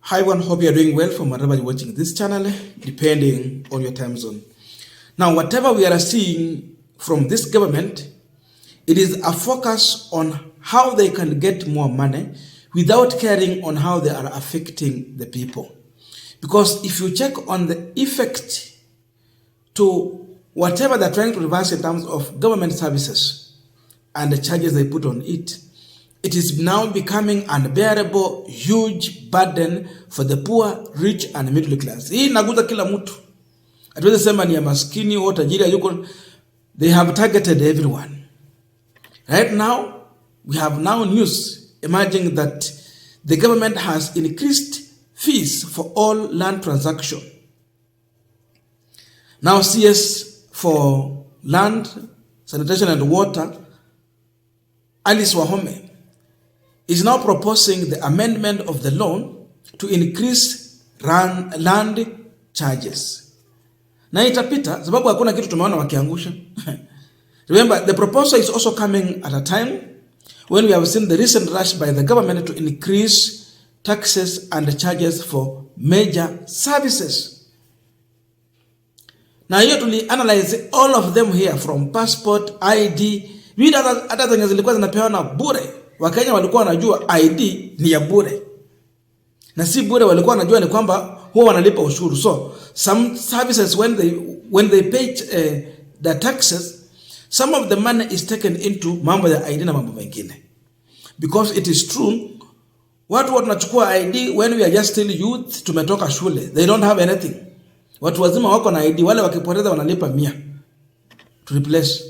Hi everyone, hope you are doing well from wherever you're watching this channel, depending on your time zone. Now, whatever we are seeing from this government, it is a focus on how they can get more money without caring on how they are affecting the people. Because if you check on the effect to whatever they're trying to reverse in terms of government services and the charges they put on it, it is now becoming unbearable, huge burden for the poor, rich and middle class. Hii inaguza kila mtu. Hatuwezi sema ni ya maskini au tajiri yuko. They have targeted everyone. Right now, we have now news emerging that the government has increased fees for all land transaction. Now CS for land, sanitation and water, Alice Wahome, is now proposing the amendment of the law to increase land charges. Na itapita sababu hakuna kitu tumeona wakiangusha. Remember, the proposal is also coming at a time when we have seen the recent rush by the government to increase taxes and charges for major services. Now here to analyze all of them here, from passport, ID, hata zenye zilikuwa zinapeana bure. Wakenya walikuwa wanajua ID ni ya bure. Na si bure, walikuwa wanajua ni kwamba huwa wanalipa ushuru. So some services when they pay the taxes, some of the money is taken into mambo ya ID na mambo mengine. Because it is true, watu wanachukua ID when we are just still youth, tumetoka shule. They don't have anything. Watu wazima wako na ID, wale wakipoteza wanalipa 100 to replace.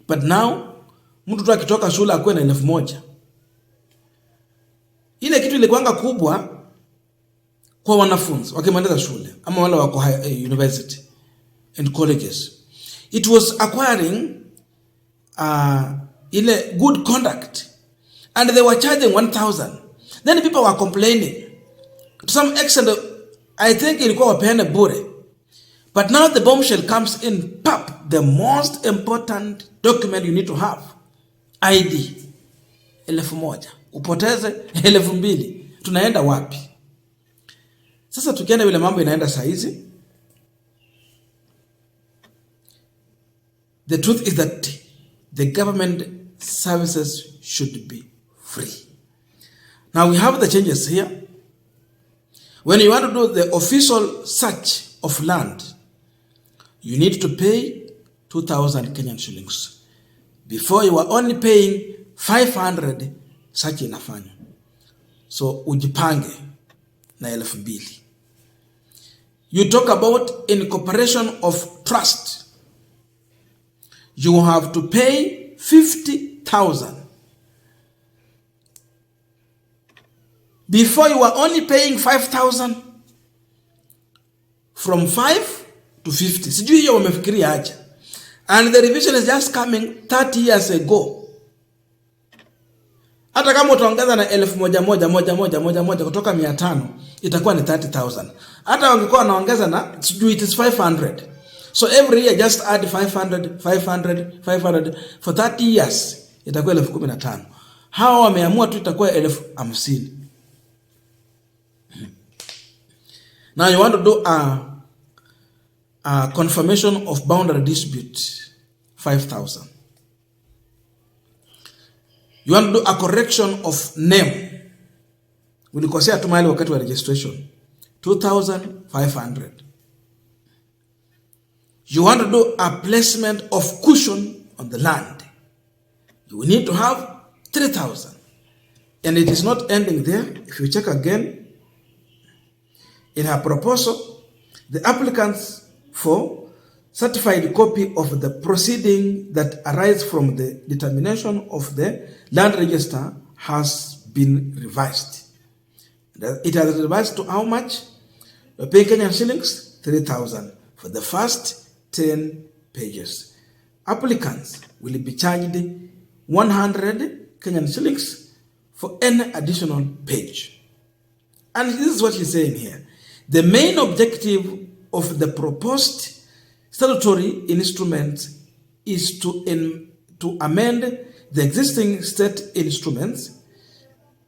But now mtu tu akitoka shule akuwe na 1000. Ile kitu ilikuanga kubwa kwa wanafunzi wakimaliza shule ama wale wako university and colleges. It was acquiring ile good conduct, and they were charging 1000. Then people were complaining. To some extent, I think ilikuwa wapeane bure. But now the bombshell comes in, pap, the most important document you need to have, ID, 1000. Upoteze 2000. Tunaenda wapi? Sasa tukienda vile mambo inaenda saizi, the truth is that the government services should be free. Now we have the changes here. When you want to do the official search of land, you need to pay 2,000 Kenyan shillings. Before, you were only paying 500, search inafanya. So ujipange na 2000. You talk about incorporation of trust. You have to pay 50,000. Before, you were only paying 5,000. From 5 to 50. Sijui hiyo wamefikiria aje. And the revision is just coming 30 years ago. Hata kama utaongeza na 1100 kutoka 500, itakuwa ni 30,000. Hata wangekuwa wanaongeza na it is 500. So every year just add 500 for 30 years, itakuwa 15,000. Hawa wameamua tu itakuwa 50,000. Now you want to do a confirmation of boundary dispute, 5,000. You want to do a correction of name. Ulikosea tu mahali wakati wa registration, 2,500. You want to do a placement of cushion on the land. You need to have 3,000. And it is not ending there. If you check again, in her proposal, the applicants for certified copy of the proceeding that arise from the determination of the land register has been revised. It has revised to how much? You pay Kenyan shillings, 3,000 for the first 10 pages. Applicants will be charged 100 Kenyan shillings for any additional page. And this is what he's saying here. The main objective of the proposed statutory instrument is to amend the existing state instruments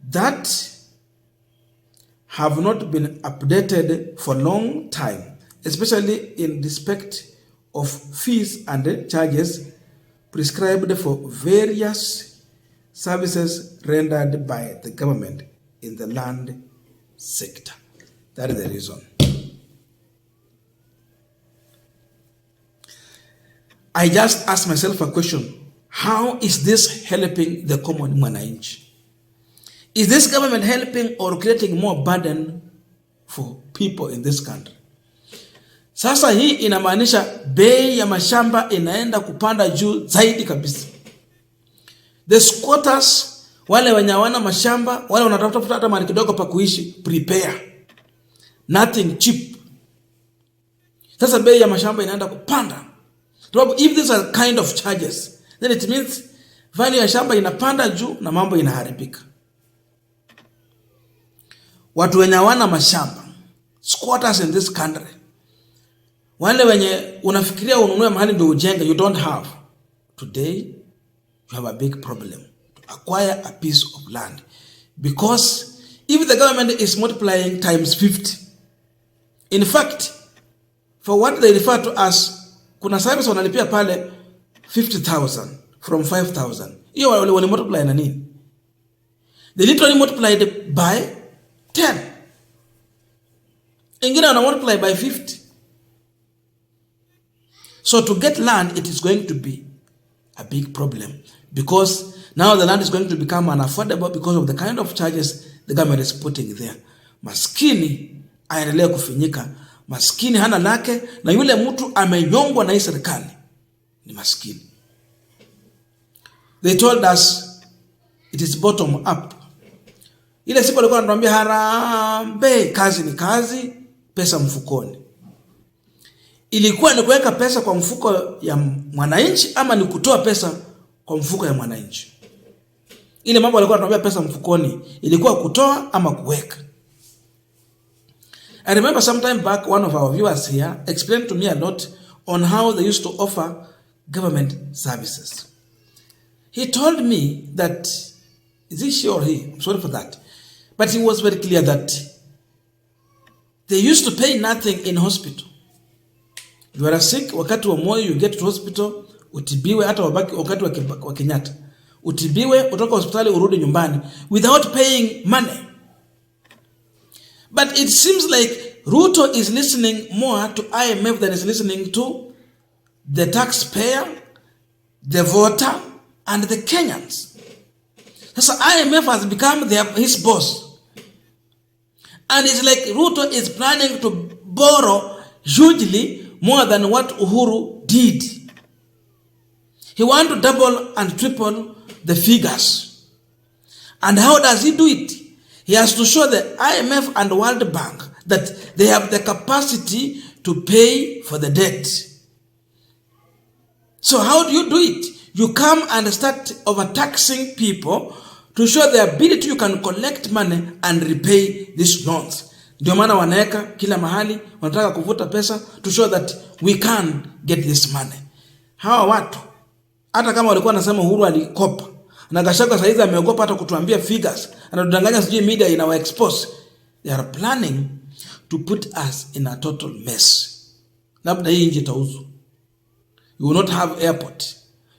that have not been updated for a long time, especially in respect of fees and charges prescribed for various services rendered by the government in the land sector. That is the reason. I just asked myself a question. How is this helping the common mwananchi? Is this government helping or creating more burden for people in this country? Sasa hii inamaanisha bei ya mashamba inaenda kupanda juu zaidi kabisa. The squatters, wale wenye hawana mashamba, wale wanatafuta hata mahali kidogo pa kuishi, prepare. Nothing cheap. Sasa bei ya mashamba inaenda kupanda. If these are kind of charges, then it means value ya shamba inapanda juu na mambo inaharibika. Watu wenye hawana mashamba, squatters in this country, wale wenye unafikiria ununue mahali ndio ujenge, you don't have. Today, you have a big problem to acquire a piece of land. Because if the government is multiplying times 50, in fact, for what they refer to as, kuna service wanalipia pale 50,000 from 5,000. Hiyo wale multiply na nini? They literally multiplied by 10. Ingine wana multiply by 50. So to get land, it is going to be a big problem, because now the land is going to become unaffordable because of the kind of charges the government is putting there. Maskini aendelea kufinyika. Maskini hana lake, na yule mtu amenyongwa na hii serikali ni maskini. They told us it is bottom up. Ile siku walikuwa wanatuambia harambe, kazi ni kazi, pesa mfukoni. Ilikuwa ni kuweka pesa kwa mfuko ya mwananchi ama ni kutoa pesa kwa mfuko ya mwananchi? Ile mambo walikuwa wanatuambia pesa mfukoni, ilikuwa kutoa ama kuweka? I remember some time back, one of our viewers here explained to me a lot on how they used to offer government services. He told me that, is he she or he? I'm sorry for that. But he was very clear that they used to pay nothing in hospital. You are sick, wakati wa moyo, you get to hospital, utibiwe, hata wabaki wakati wa Kenyatta. Utibiwe, utoka hospitali urudi nyumbani without paying money. But it seems like Ruto is listening more to IMF than is listening to the taxpayer, the voter, and the Kenyans. So IMF has become his boss. And it's like Ruto is planning to borrow hugely more than what Uhuru did. He wants to double and triple the figures. And how does he do it? He has to show the IMF and World Bank that they have the capacity to pay for the debt. So how do you do it? You come and start overtaxing people to show the ability you can collect money and repay these loans. Ndio maana wanaweka kila mahali, wanataka kuvuta pesa to show that we can get this money. Hawa watu, hata kama walikuwa nasema Uhuru alikopa, na Gachagua saizi ameogopa hata kutuambia figures, anatudanganya sijui media inawa expose. They are planning to put us in a total mess. Labda hii nje tauzu. You will not have airport.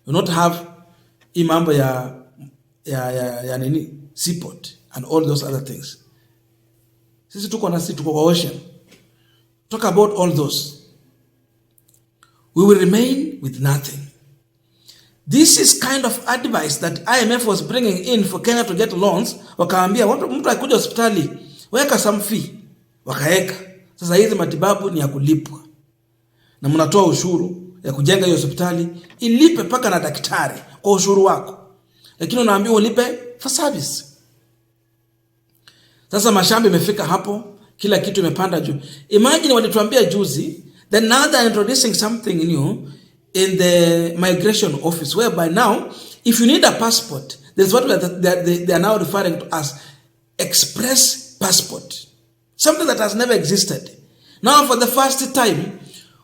You will not have imambo ya nini, seaport and all those other things. Sisi tuko kwa ocean. Talk about all those. We will remain with nothing. This is kind of advice that IMF was bringing in for Kenya to get loans. Wakaambia mtu akikuja hospitali, weka some fee. Wakaeka. Sasa hizi matibabu ni ya kulipwa. Na mnatoa ushuru ya kujenga hiyo hospitali, ilipe paka na daktari kwa ushuru wako. Lakini unaambiwa ulipe for service. Sasa mashamba imefika hapo, kila kitu imepanda juu. Imagine walituambia juzi, then now they are introducing something new in the migration office, whereby now, if you need a passport, there's what they are now referring to as express passport. Something that has never existed. Now for the first time,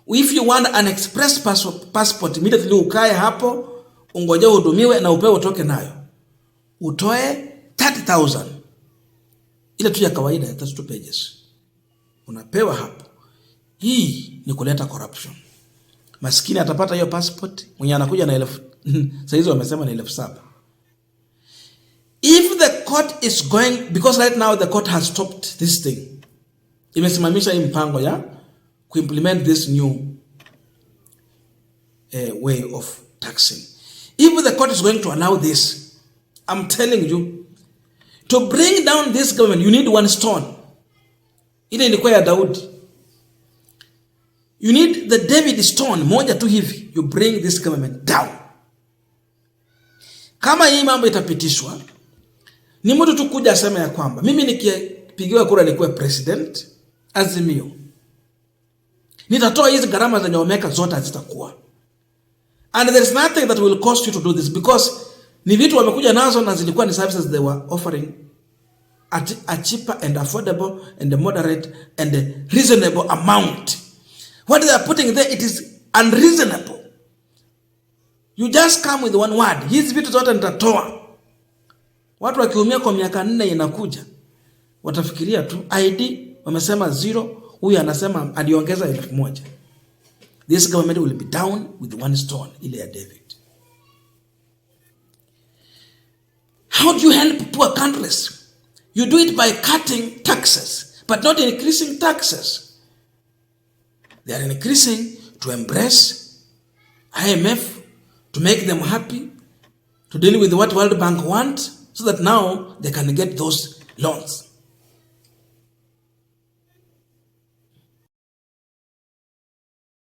if you want an express passport, immediately ukae hapo, ungoje uhudumiwe na upewe utoke nayo. Utoe 30,000. ile tu ya kawaida, that's 2 pages. Unapewa hapo. Hii ni kuleta corruption. Maskini atapata hiyo passport, mwenye anakuja na 1000. Sasa hizo wamesema ni 7,000. If the court is going, because right now the court has stopped this thing. Imesimamisha hii mpango ya kuimplement this new way of taxing. If the court is going to allow this, I'm telling you, to bring down this government, you need 1 stone. Ile ilikuwa ya Daudi. You need the David stone, moja tu hivi. You bring this government down. Kama hii mambo itapitishwa, ni mtu tu kuja asema ya kwamba mimi nikipigiwa kura nikuwe president, Azimio, nitatoa hizi gharama zenye wameka zote zitakuwa. And there is nothing that will cost you to do this, because ni vitu wamekuja nazo na zilikuwa ni services they were offering at a cheaper and affordable and moderate and reasonable amount. What they are putting there, it is unreasonable. You just come with one word, hizi vitu zote nitatoa. Watu wakiumia kwa miaka 4 inakuja, watafikiria tu ID wamesema 0, huyu anasema aliongeza 1,000. This government will be down with 1 stone, ile ya David. How do you help poor countries? You do it by cutting taxes, but not increasing taxes. They are increasing to embrace IMF, to make them happy, to deal with what World Bank want, so that now they can get those loans.